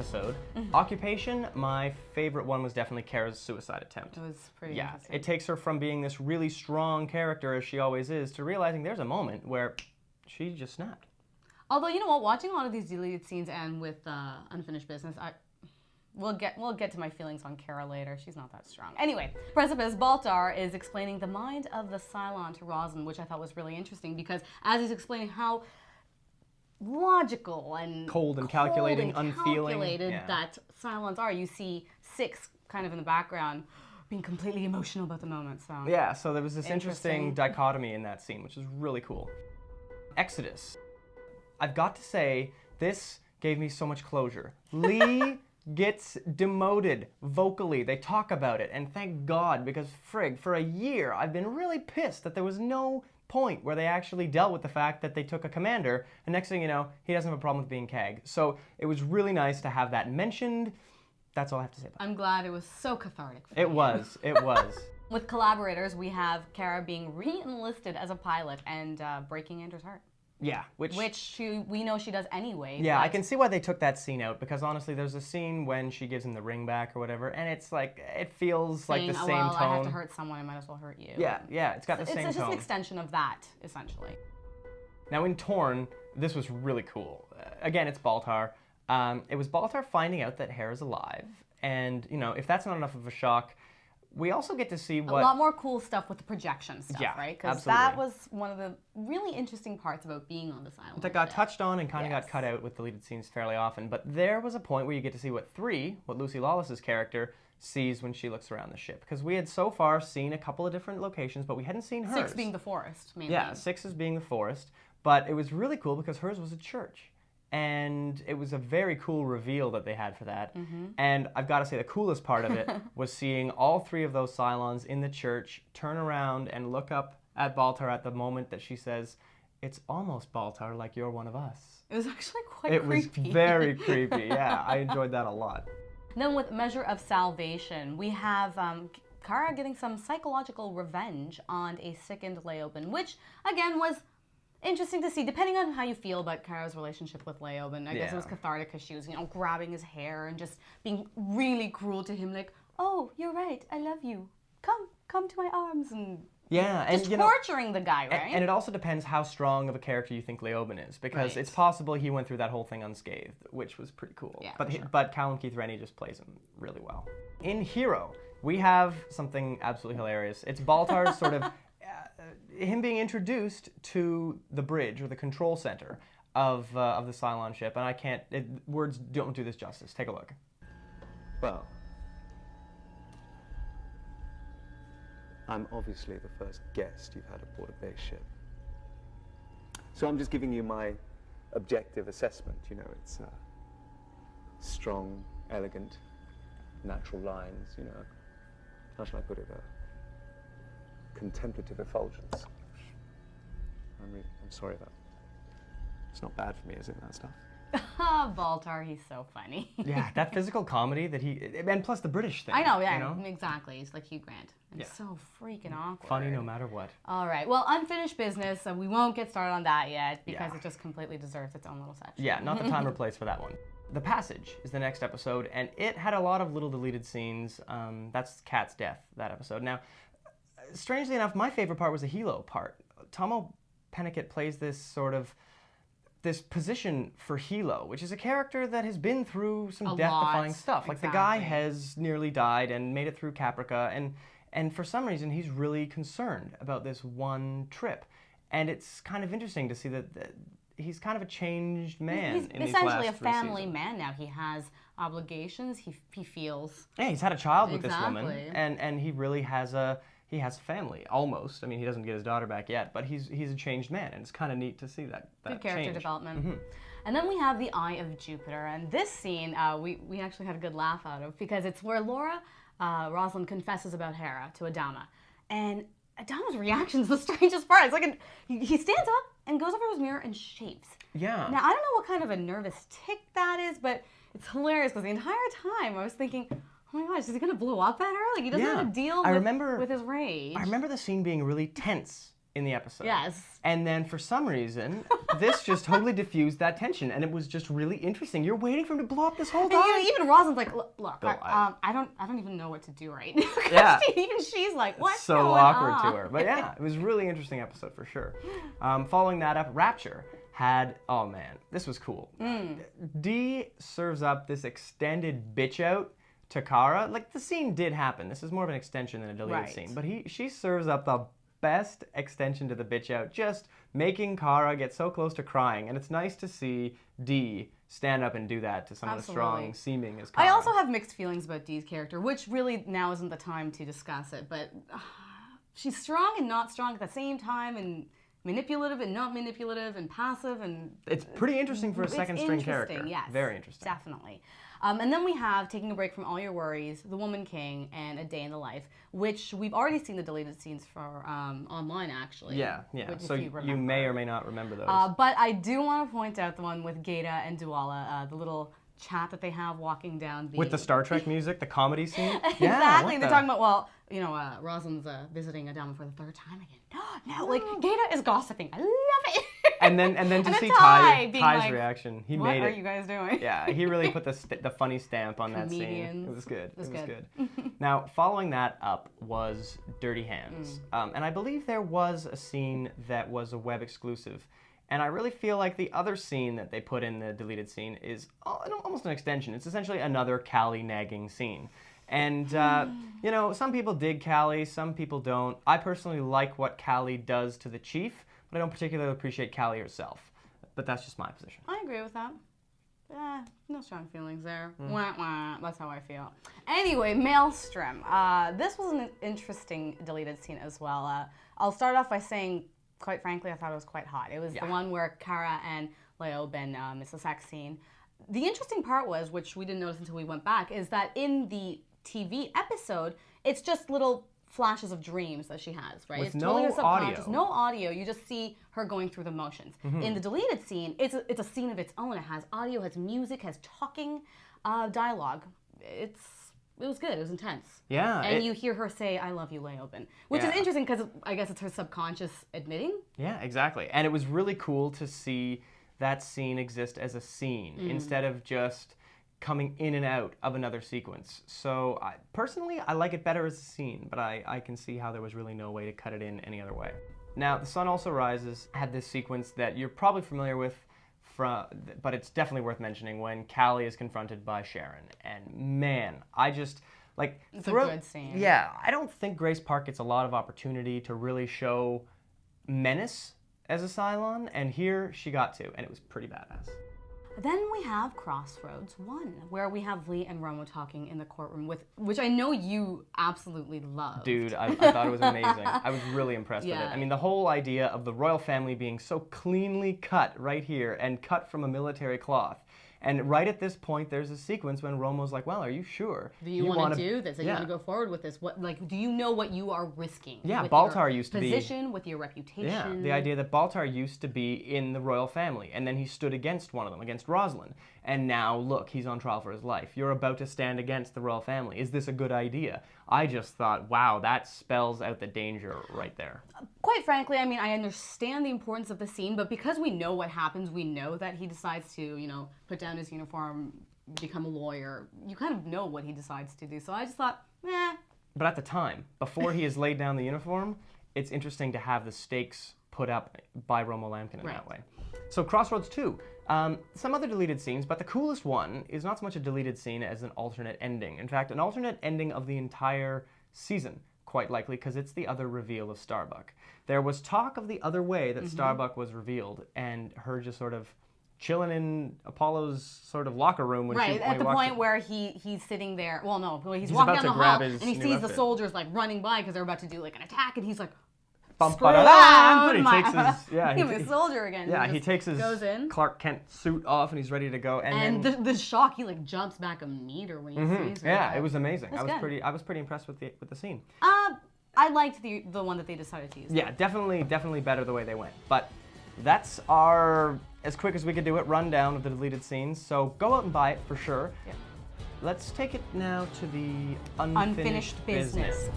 episode. Occupation, my favorite one was definitely Kara's suicide attempt. It was pretty Yeah, interesting. it takes her from being this really strong character, as she always is, to realizing there's a moment where she just snapped. Although, you know what, watching a lot of these deleted scenes and with Unfinished Business, we'll get to my feelings on Kara later. She's not that strong. Anyway, Precipice, Baltar is explaining the mind of the Cylon to Rosalind, which I thought was really interesting because as he's explaining how logical and cold and calculating, unfeeling, that Cylons are, you see Six kind of in the background being completely emotional about the moment. So yeah, so there was this interesting dichotomy in that scene, which is really cool. Exodus. I've got to say, this gave me so much closure. Lee gets demoted vocally. They talk about it, and thank God, because frig, for a year, I've been really pissed that there was no point where they actually dealt with the fact that they took a commander, and next thing you know, he doesn't have a problem with being CAG. So it was really nice to have that mentioned. That's all I have to say about it. I'm glad it was so cathartic for It was. With Collaborators, we have Kara being re-enlisted as a pilot and breaking Andrew's heart. Yeah, which we know she does anyway. Yeah, I can see why they took that scene out, because honestly, there's a scene when she gives him the ring back or whatever, and it's like, it feels like the same tone. I have to hurt someone, I might as well hurt you. Yeah, it's got the same tone. It's just an extension of that, essentially. Now in Torn, this was really cool. Again, it's Baltar. It was Baltar finding out that Hera's alive, and you know, if that's not enough of a shock, we also get to see what... A lot more cool stuff with the projection stuff, yeah, right? Because absolutely. that was one of the really interesting parts about being on this island. That got touched on and kind of got cut out with deleted scenes fairly often. But there was a point where you get to see what Lucy Lawless's character, sees when she looks around the ship. Because we had so far seen a couple of different locations, but we hadn't seen hers. 6 being the forest, mainly. Yeah, 6 is being the forest. But it was really cool because hers was a church. And it was a very cool reveal that they had for that. And I've got to say, the coolest part of it was seeing all 3 of those Cylons in the church turn around and look up at Baltar at the moment that she says, "It's almost, Baltar, like you're one of us." It was actually quite It creepy. was very creepy, yeah. I enjoyed that a lot. Then with Measure of Salvation, we have Kara getting some psychological revenge on a sickened Leoben, which, again, was interesting to see, depending on how you feel about Kara's relationship with Leoben. I guess it was cathartic because she was, you know, grabbing his hair and just being really cruel to him, like, "Oh, you're right, I love you. Come to my arms," and just torturing the guy, right? And it also depends how strong of a character you think Leoben is, because it's possible he went through that whole thing unscathed, which was pretty cool. Yeah, but Callum Keith Rennie just plays him really well. In Hero, we have something absolutely hilarious. It's Baltar's sort of him being introduced to the bridge or the control center of the Cylon ship, and I can't. Words don't do this justice. Take a look. Well, I'm obviously the first guest you've had aboard a base ship, so I'm just giving you my objective assessment. You know, it's strong, elegant, natural lines. You know, how shall I put it? Contemplative effulgence. I'm sorry about that. It's not bad for me, is it, that stuff? Baltar, he's so funny. Yeah, that physical comedy that and plus the British thing. I know, yeah, you know? Exactly. He's like Hugh Grant. And so freaking awkward. Funny no matter what. All right, well, Unfinished Business, we won't get started on that yet because it just completely deserves its own little section. Yeah, not the time or place for that one. The Passage is the next episode, and it had a lot of little deleted scenes. That's Kat's death, that episode. Now, strangely enough, my favorite part was the Hilo part. Tomo Pennicott plays this position for Hilo, which is a character that has been through some death-defying stuff. Like, the guy has nearly died and made it through Caprica, and for some reason, he's really concerned about this one trip. And it's kind of interesting to see that he's kind of a changed man he's in these essentially last a family man now. He has obligations. He feels... Yeah, he's had a child with this woman, and he really has a family, almost. I mean, he doesn't get his daughter back yet, but he's a changed man, and it's kind of neat to see that Good character change. development. And then we have the Eye of Jupiter, and this scene we actually had a good laugh out of because it's where Rosalind confesses about Hera to Adama, and Adama's reaction is the strangest part. It's like he stands up and goes over his mirror and shaves. Yeah. Now, I don't know what kind of a nervous tic that is, but it's hilarious because the entire time I was thinking, oh my gosh, is he going to blow up at her? Like, he doesn't know how to deal with his rage. I remember the scene being really tense in the episode. Yes. And then for some reason, this just totally diffused that tension, and it was just really interesting. You're waiting for him to blow up this whole time. And even Rosalind's like, look, Bill, I don't even know what to do right now. Yeah. Even she's like, what's so going awkward on? to her. But yeah, it was a really interesting episode for sure. Following that up, Rapture had, oh man, this was cool. Dee serves up this extended bitch out to Kara. Like, the scene did happen. This is more of an extension than a deleted scene. But she serves up the best extension to the bitch out, just making Kara get so close to crying. And it's nice to see Dee stand up and do that to someone as strong seeming as Kara. I also have mixed feelings about Dee's character, which really now isn't the time to discuss it, but she's strong and not strong at the same time, and manipulative and not manipulative, and passive, and it's pretty interesting for a second string character. Yes, very interesting. Definitely. And then we have Taking a Break from All Your Worries, The Woman King, and A Day in the Life, which we've already seen the deleted scenes for online, actually. Yeah. So you may or may not remember those. But I do want to point out the one with Gaeta and Duala, the little chat that they have walking down the... With the Star Trek music, the comedy scene? Exactly. Yeah, They're talking about, well, you know, Rosalind's visiting Adama for the third time again. No, like, Gaeta is gossiping. I love it. And then to see Ty's Ty's reaction, he made it. What are you guys doing? Yeah, he really put the funny stamp on that scene. It was good. It was good. Now, following that up was Dirty Hands. And I believe there was a scene that was a web exclusive. And I really feel like the other scene that they put in the deleted scene is almost an extension. It's essentially another Callie nagging scene. And, you know, some people dig Callie, some people don't. I personally like what Callie does to the chief, but I don't particularly appreciate Callie herself. But that's just my position. I agree with that. No strong feelings there. Wah, wah. That's how I feel. Anyway, Maelstrom. This was an interesting deleted scene as well. I'll start off by saying, quite frankly, I thought it was quite hot. It was the one where Kara and Leoben miss a sex scene. The interesting part was, which we didn't notice until we went back, is that in the TV episode, it's just little flashes of dreams that she has, right? With it's totally no her subconscious, audio. no audio. You just see her going through the motions. In the deleted scene, it's a scene of its own. It has audio, has music, has talking dialogue. It was good. It was intense. Yeah. And you hear her say, "I love you, Leoben," which is interesting because I guess it's her subconscious admitting. Yeah, exactly. And it was really cool to see that scene exist as a scene instead of just coming in and out of another sequence. So personally, I like it better as a scene, but I can see how there was really no way to cut it in any other way. Now, The Sun Also Rises had this sequence that you're probably familiar with, but it's definitely worth mentioning, when Callie is confronted by Sharon. And man, I just, like... It's a good scene. Yeah, I don't think Grace Park gets a lot of opportunity to really show menace as a Cylon, and here she got to, and it was pretty badass. Then we have Crossroads 1, where we have Lee and Romo talking in the courtroom, which I know you absolutely loved. Dude, I thought it was amazing. I was really impressed with it. Yeah. I mean, the whole idea of the royal family being so cleanly cut right here and cut from a military cloth. And right at this point, there's a sequence when Romo's like, well, are you sure? Do you want to do this? Are you want to go forward with this? What, like, do you know what you are risking? Yeah, with Baltar your used to be... position, with your reputation. Yeah, the idea that Baltar used to be in the royal family, and then he stood against one of them, against Rosalind. And now, look, he's on trial for his life. You're about to stand against the royal family. Is this a good idea? I just thought, wow, that spells out the danger right there. Quite frankly, I mean, I understand the importance of the scene, but because we know what happens, we know that he decides to, you know, put down his uniform, become a lawyer. You kind of know what he decides to do. So I just thought, But at the time, before he has laid down the uniform, it's interesting to have the stakes put up by Romo Lampkin in that way. So Crossroads 2, some other deleted scenes, but the coolest one is not so much a deleted scene as an alternate ending. In fact, an alternate ending of the entire season, quite likely, because it's the other reveal of Starbuck. There was talk of the other way that Starbuck was revealed, and her just sort of chilling in Apollo's sort of locker room when right, she at the point where he's sitting there. Well, no, he's walking down the hall and he sees the soldiers like running by because they're about to do like an attack, and he's like, "Screw that! He takes his I'm a soldier again." Yeah, he takes his goes in. Clark Kent suit off and he's ready to go. And the shock, he like jumps back a meter when he sees her. Yeah, it was amazing. I was pretty impressed with the scene. I liked the one that they decided to use. Yeah, definitely better the way they went. But that's our, as quick as we could do it, rundown of the deleted scenes. So go out and buy it for sure. Yep. Let's take it now to the unfinished business.